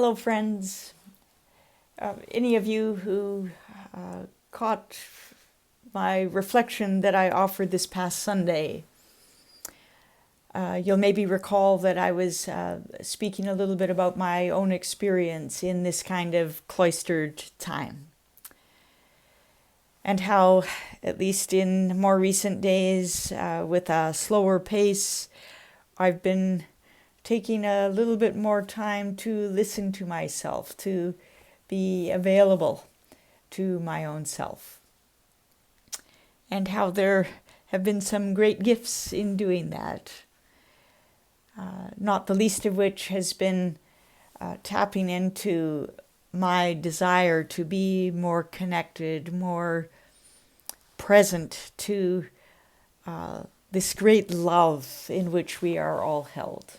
Hello, friends. Any of you who caught my reflection that I offered this past Sunday, you'll maybe recall that I was speaking a little bit about my own experience in this kind of cloistered time. And how, at least in more recent days, with a slower pace, I've been taking a little bit more time to listen to myself, to be available to my own self. And how there have been some great gifts in doing that. Not the least of which has been tapping into my desire to be more connected, more present to this great love in which we are all held.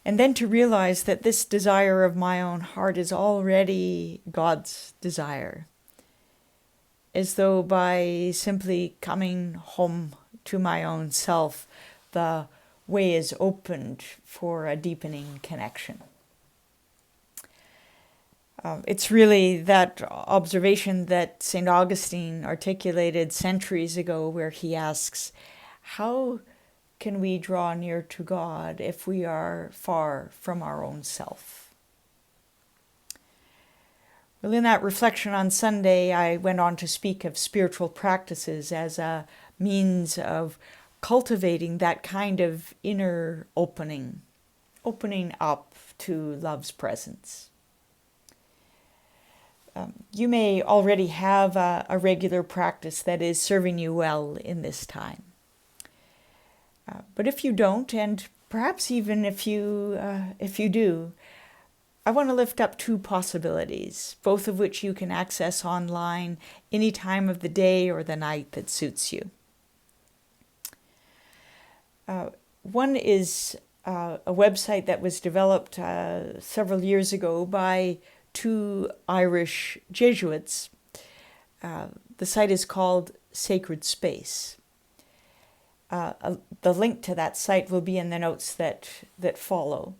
And then to realize that this desire of my own heart is already God's desire. As though by simply coming home to my own self, the way is opened for a deepening connection. It's really that observation that St. Augustine articulated centuries ago, where he asks, how can we draw near to God if we are far from our own self? Well, in that reflection on Sunday, I went on to speak of spiritual practices as a means of cultivating that kind of inner opening up to love's presence. You may already have a regular practice that is serving you well in this time. But if you don't, and perhaps even if you do, I want to lift up two possibilities, both of which you can access online any time of the day or the night that suits you. One is a website that was developed several years ago by two Irish Jesuits. The site is called Sacred Space. The link to that site will be in the notes that follow.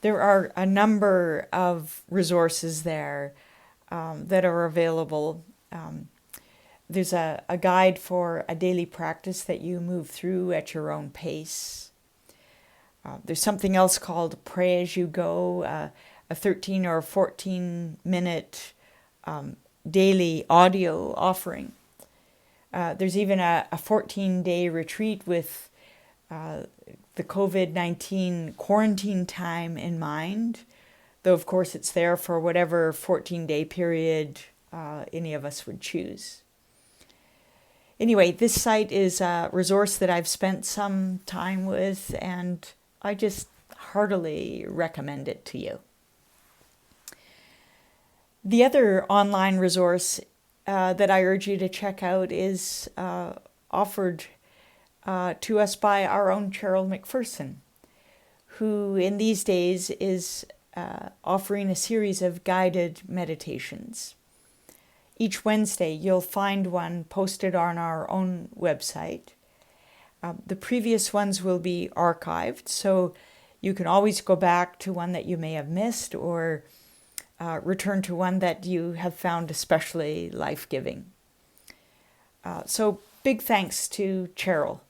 There are a number of resources there that are available. There's a guide for a daily practice that you move through at your own pace. There's something else called Pray As You Go, a 13 or 14 minute daily audio offering. There's even a 14-day retreat with the COVID-19 quarantine time in mind, though of course it's there for whatever 14-day period any of us would choose. Anyway, this site is a resource that I've spent some time with, and I just heartily recommend it to you. The other online resource that I urge you to check out is offered to us by our own Cheryl McPherson, who in these days is offering a series of guided meditations. Each Wednesday you'll find one posted on our own website. The previous ones will be archived, so you can always go back to one that you may have missed or return to one that you have found especially life-giving. So big thanks to Cheryl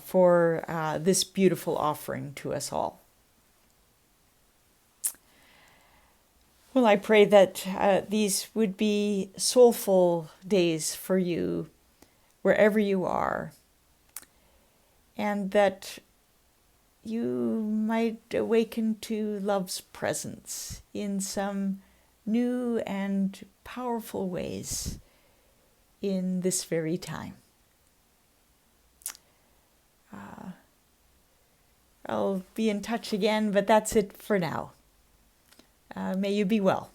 for this beautiful offering to us all. Well, I pray that these would be soulful days for you wherever you are, and that you might awaken to love's presence in some new and powerful ways in this very time. I'll be in touch again, but that's it for now. May you be well.